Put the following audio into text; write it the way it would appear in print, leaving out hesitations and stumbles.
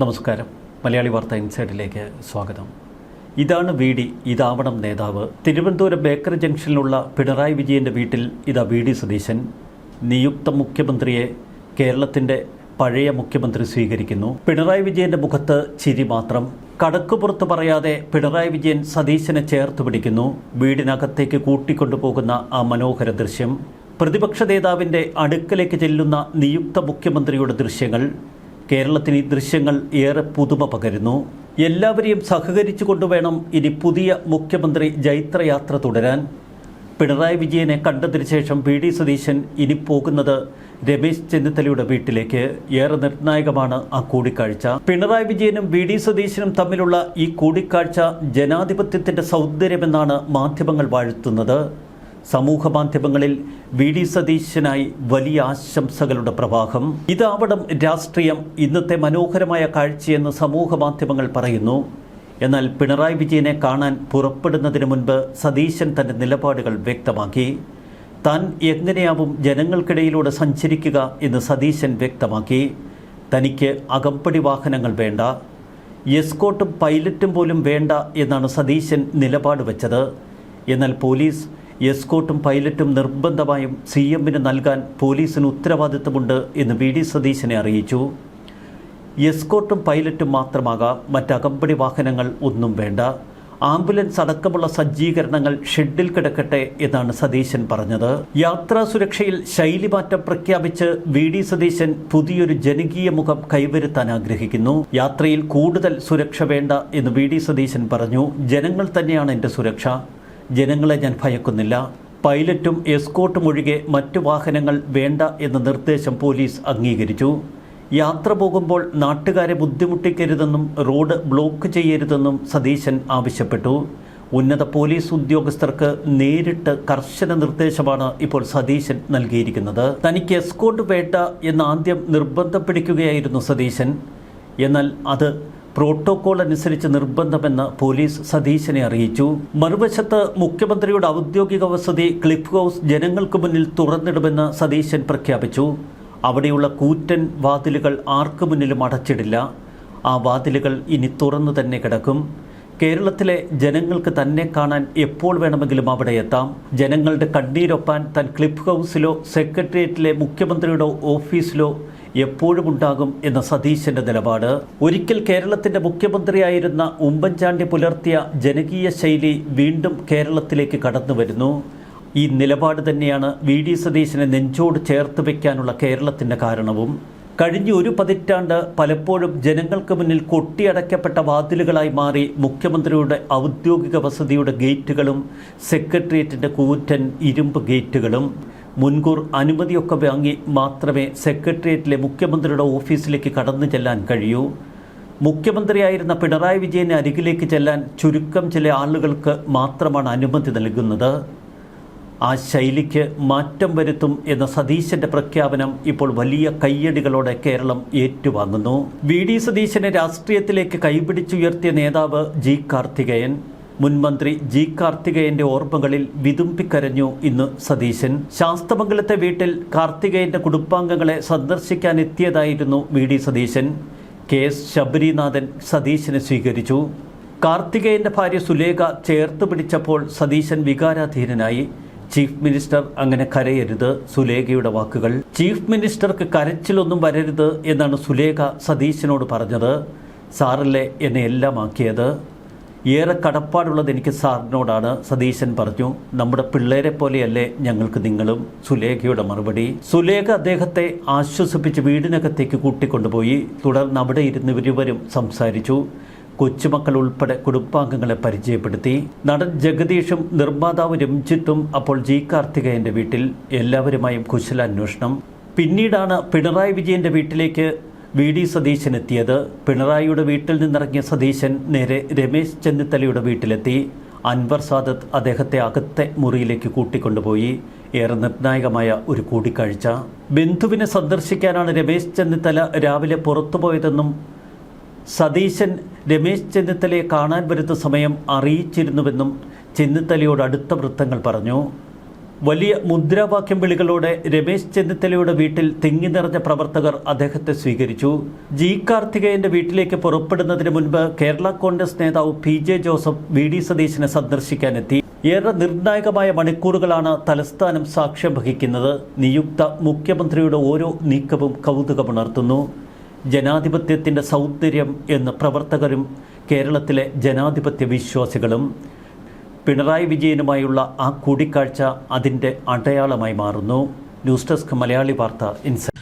നമസ്കാരം. മലയാളി വാർത്ത ഇൻസൈഡിലേക്ക് സ്വാഗതം. ഇതാണ് വി.ഡി. ഇതാവണം നേതാവ്. തിരുവനന്തപുരം ബേക്കറി ജംഗ്ഷനിലുള്ള പിണറായി വിജയൻ്റെ വീട്ടിൽ ഇതാ വി.ഡി. സതീശൻ. നിയുക്ത മുഖ്യമന്ത്രിയെ കേരളത്തിൻ്റെ പഴയ മുഖ്യമന്ത്രി സ്വീകരിക്കുന്നു. പിണറായി വിജയൻ്റെ മുഖത്ത് ചിരി മാത്രം. കടക്കുപുറത്ത് പറയാതെ പിണറായി വിജയൻ സതീശനെ ചേർത്ത് പിടിക്കുന്നു. വീടിനകത്തേക്ക് കൂട്ടിക്കൊണ്ടുപോകുന്ന ആ മനോഹര ദൃശ്യം. പ്രതിപക്ഷ നേതാവിൻ്റെ അടുക്കലേക്ക് ചെല്ലുന്ന നിയുക്ത മുഖ്യമന്ത്രിയുടെ ദൃശ്യങ്ങൾ. കേരളത്തിന് ഈ ദൃശ്യങ്ങൾ ഏറെ പുതുമ പകരുന്നു. എല്ലാവരെയും സഹകരിച്ചു കൊണ്ടുവേണം ഇനി പുതിയ മുഖ്യമന്ത്രി ജൈത്രയാത്ര തുടരാൻ. പിണറായി വിജയനെ കണ്ടതിന് ശേഷം വി.ഡി. സതീശൻ ഇനി പോകുന്നത് രമേശ് ചെന്നിത്തലയുടെ വീട്ടിലേക്ക്. ഏറെ നിർണായകമാണ് ആ കൂടിക്കാഴ്ച. പിണറായി വിജയനും വി.ഡി. സതീശനും തമ്മിലുള്ള ഈ കൂടിക്കാഴ്ച ജനാധിപത്യത്തിൻ്റെ സൗന്ദര്യമെന്നാണ് മാധ്യമങ്ങൾ വാഴ്ത്തുന്നത്. സമൂഹ മാധ്യമങ്ങളിൽ വി.ഡി. സതീശനായി വലിയ ആശംസകളുടെ പ്രവാഹം. ഇതാവണം രാഷ്ട്രീയം, ഇന്നത്തെ മനോഹരമായ കാഴ്ചയെന്ന് സമൂഹ മാധ്യമങ്ങൾ പറയുന്നു. എന്നാൽ പിണറായി വിജയനെ കാണാൻ പുറപ്പെടുന്നതിന് മുൻപ് സതീശൻ തൻ്റെ നിലപാടുകൾ വ്യക്തമാക്കി. താൻ എങ്ങനെയാവും ജനങ്ങൾക്കിടയിലൂടെ സഞ്ചരിക്കുക എന്ന് സതീശൻ വ്യക്തമാക്കി. തനിക്ക് അകമ്പടി വാഹനങ്ങൾ വേണ്ട, എസ്കോട്ടും പൈലറ്റും പോലും വേണ്ട എന്നാണ് സതീശൻ നിലപാട് വെച്ചത്. എന്നാൽ പോലീസ് എസ്കോട്ടും പൈലറ്റും നിർബന്ധമായും CM-ന് നൽകാൻ പോലീസിന് ഉത്തരവാദിത്തമുണ്ട് എന്ന് വി.ഡി. സതീശനെ അറിയിച്ചു. എസ്കോട്ടും പൈലറ്റും മാത്രമാകാം, മറ്റകമ്പടി വാഹനങ്ങൾ ഒന്നും വേണ്ട. ആംബുലൻസ് അടക്കമുള്ള സജ്ജീകരണങ്ങൾ ഷെഡിൽ കിടക്കട്ടെ എന്നാണ് സതീശൻ പറഞ്ഞത്. യാത്രാ സുരക്ഷയിൽ ശൈലിമാറ്റം പ്രഖ്യാപിച്ച് വി.ഡി. സതീശൻ പുതിയൊരു ജനകീയ മുഖം കൈവരുത്താൻ ആഗ്രഹിക്കുന്നു. യാത്രയിൽ കൂടുതൽ സുരക്ഷ വേണ്ട എന്ന് വി.ഡി. സതീശൻ പറഞ്ഞു. ജനങ്ങൾ തന്നെയാണ് എൻ്റെ സുരക്ഷ, ജനങ്ങളെ ഞാൻ ഭയക്കുന്നില്ല. പൈലറ്റും എസ്കോട്ടും ഒഴികെ മറ്റു വാഹനങ്ങൾ വേണ്ട എന്ന നിർദ്ദേശം പോലീസ് അംഗീകരിച്ചു. യാത്ര പോകുമ്പോൾ നാട്ടുകാരെ ബുദ്ധിമുട്ടിക്കരുതെന്നും റോഡ് ബ്ലോക്ക് ചെയ്യരുതെന്നും സതീശൻ ആവശ്യപ്പെട്ടു. ഉന്നത പോലീസ് ഉദ്യോഗസ്ഥർക്ക് നേരിട്ട് കർശന നിർദ്ദേശമാണ് ഇപ്പോൾ സതീശൻ നൽകിയിരിക്കുന്നത്. തനിക്ക് എസ്കോട്ട് വേണ്ട എന്ന് ആദ്യം നിർബന്ധം പിടിക്കുകയായിരുന്നു സതീശൻ. എന്നാൽ അത് പ്രോട്ടോകോൾ അനുസരിച്ച് നിർബന്ധമെന്ന് പോലീസ് സതീശനെ അറിയിച്ചു. മറുവശത്ത് മുഖ്യമന്ത്രിയുടെ ഔദ്യോഗിക വസതി ക്ലിഫ് ഹൗസ് ജനങ്ങൾക്ക് മുന്നിൽ തുറന്നിടുമെന്ന് സതീശൻ പ്രഖ്യാപിച്ചു. അവിടെയുള്ള കൂറ്റൻ വാതിലുകൾ ആർക്കു മുന്നിലും അടച്ചിടില്ല. ആ വാതിലുകൾ ഇനി തുറന്നു തന്നെ കിടക്കും. കേരളത്തിലെ ജനങ്ങൾക്ക് തന്നെ കാണാൻ എപ്പോൾ വേണമെങ്കിലും അവിടെ എത്താം. ജനങ്ങളുടെ കണ്ണീരൊപ്പാൻ താൻ ക്ലിഫ് ഹൗസിലോ സെക്രട്ടേറിയറ്റിലെ മുഖ്യമന്ത്രിയുടെ ഓഫീസിലോ എപ്പോഴും ഉണ്ടാകും എന്ന സതീശൻ്റെ നിലപാട്. ഒരിക്കൽ കേരളത്തിൻ്റെ മുഖ്യമന്ത്രിയായിരുന്ന ഉമ്മൻചാണ്ടി പുലർത്തിയ ജനകീയ ശൈലി വീണ്ടും കേരളത്തിലേക്ക് കടന്നു വരുന്നു. ഈ നിലപാട് തന്നെയാണ് വി.ഡി. സതീശനെ നെഞ്ചോട് ചേർത്ത് വയ്ക്കാനുള്ള കേരളത്തിൻ്റെ കാരണവും. കഴിഞ്ഞ ഒരു പതിറ്റാണ്ട് പലപ്പോഴും ജനങ്ങൾക്ക് മുന്നിൽ കൊട്ടിയടയ്ക്കപ്പെട്ട വാതിലുകളായി മാറി മുഖ്യമന്ത്രിയുടെ ഔദ്യോഗിക വസതിയുടെ ഗേറ്റുകളും സെക്രട്ടേറിയറ്റിൻ്റെ കൂറ്റൻ ഇരുമ്പ് ഗേറ്റുകളും. മുൻകൂർ അനുമതിയൊക്കെ വാങ്ങി മാത്രമേ സെക്രട്ടേറിയറ്റിലെ മുഖ്യമന്ത്രിയുടെ ഓഫീസിലേക്ക് കടന്നു ചെല്ലാൻ കഴിയൂ. മുഖ്യമന്ത്രിയായിരുന്ന പിണറായി വിജയന് അരികിലേക്ക് ചെല്ലാൻ ചുരുക്കം ചില ആളുകൾക്ക് മാത്രമാണ് അനുമതി നൽകുന്നത്. ആ ശൈലിക്ക് മാറ്റം വരുത്തും എന്ന സതീശൻ്റെ പ്രഖ്യാപനം ഇപ്പോൾ വലിയ കയ്യടികളോടെ കേരളം ഏറ്റുവാങ്ങുന്നു. വി.ഡി. സതീശനെ രാഷ്ട്രീയത്തിലേക്ക് കൈപിടിച്ചുയർത്തിയ നേതാവ് ജി. കാർത്തികേയൻ. മുൻമന്ത്രി ജി. കാർത്തികേയൻ്റെ ഓർമ്മകളിൽ വിതുമ്പിക്കരഞ്ഞു ഇന്ന് സതീശൻ. ശാസ്തമംഗലത്തെ വീട്ടിൽ കാർത്തികേയൻ്റെ കുടുംബാംഗങ്ങളെ സന്ദർശിക്കാനെത്തിയതായിരുന്നു വി.ഡി. സതീശൻ. KS ശബരിനാഥൻ സതീശനെ സ്വീകരിച്ചു. കാർത്തികേയൻ്റെ ഭാര്യ സുലേഖ ചേർത്ത് പിടിച്ചപ്പോൾ സതീശൻ വികാരാധീനനായി. ചീഫ് മിനിസ്റ്റർ അങ്ങനെ കരയരുത്, സുലേഖയുടെ വാക്കുകൾ. ചീഫ് മിനിസ്റ്റർക്ക് കരച്ചിലൊന്നും വരരുത് എന്നാണ് സുലേഖ സതീശനോട് പറഞ്ഞത്. സാറല്ലേ എന്നെ എല്ലാം ആക്കിയത്, ഏറെ കടപ്പാടുള്ളത് എനിക്ക് സാറിനോടാണ്, സതീശൻ പറഞ്ഞു. നമ്മുടെ പിള്ളേരെ പോലെയല്ലേ ഞങ്ങൾക്ക് നിങ്ങളും, സുലേഖയുടെ മറുപടി. സുലേഖ അദ്ദേഹത്തെ ആശ്വസിപ്പിച്ച് വീടിനകത്തേക്ക് കൂട്ടിക്കൊണ്ടുപോയി. തുടർന്ന് അവിടെ ഇരുന്ന് ഇരുവരും സംസാരിച്ചു. കൊച്ചുമക്കൾ ഉൾപ്പെടെ കുടുംബാംഗങ്ങളെ പരിചയപ്പെടുത്തി. നടൻ ജഗദീഷും നിർമ്മാതാവ് രഞ്ജിത്തും അപ്പോൾ ജി. കാർത്തികേയൻ്റെ വീട്ടിൽ. എല്ലാവരുമായും കുശലാന്വേഷണം. പിന്നീടാണ് പിണറായി വിജയൻ്റെ വീട്ടിലേക്ക് വി.ഡി. സതീശൻ എത്തിയത്. പിണറായിയുടെ വീട്ടിൽ നിന്നിറങ്ങിയ സതീശൻ നേരെ രമേശ് ചെന്നിത്തലയുടെ വീട്ടിലെത്തി. അൻവർ സാദത്ത് അദ്ദേഹത്തെ അകത്തെ മുറിയിലേക്ക് കൂട്ടിക്കൊണ്ടുപോയി. ഏറെ നിർണായകമായ ഒരു കൂടിക്കാഴ്ച. ബന്ധുവിനെ സന്ദർശിക്കാനാണ് രമേശ് ചെന്നിത്തല രാവിലെ പുറത്തുപോയതെന്നും സതീശൻ രമേശ് ചെന്നിത്തലയെ കാണാൻ വരുന്ന സമയം അറിയിച്ചിരുന്നുവെന്നും ചെന്നിത്തലയോട് അടുത്ത വൃത്തങ്ങൾ പറഞ്ഞു. വലിയ മുദ്രാവാക്യം വിളികളോടെ രമേശ് ചെന്നിത്തലയുടെ വീട്ടിൽ തിങ്ങി നിറഞ്ഞ പ്രവർത്തകർ അദ്ദേഹത്തെ സ്വീകരിച്ചു. ജി കാർത്തികേയന്റെ വീട്ടിലേക്ക് പുറപ്പെടുന്നതിന് മുൻപ് കേരള കോൺഗ്രസ് നേതാവ് PJ ജോസഫ് VD സതീശനെ സന്ദർശിക്കാനെത്തി. ഏറെ നിർണായകമായ മണിക്കൂറുകളാണ് തലസ്ഥാനം സാക്ഷ്യം വഹിക്കുന്നത്. നിയുക്ത മുഖ്യമന്ത്രിയുടെ ഓരോ നീക്കവും കൗതുകമുണർത്തുന്നു. ജനാധിപത്യത്തിൻ്റെ സൗന്ദര്യം എന്ന് പ്രവർത്തകരും കേരളത്തിലെ ജനാധിപത്യ വിശ്വാസികളും. പിണറായി വിജയനുമായുള്ള ആ കൂടിക്കാഴ്ച അതിൻ്റെ അടയാളമായി മാറുന്നു. ന്യൂസ് ഡെസ്ക് മലയാളി വാർത്ത ഇൻസൈറ്റ്.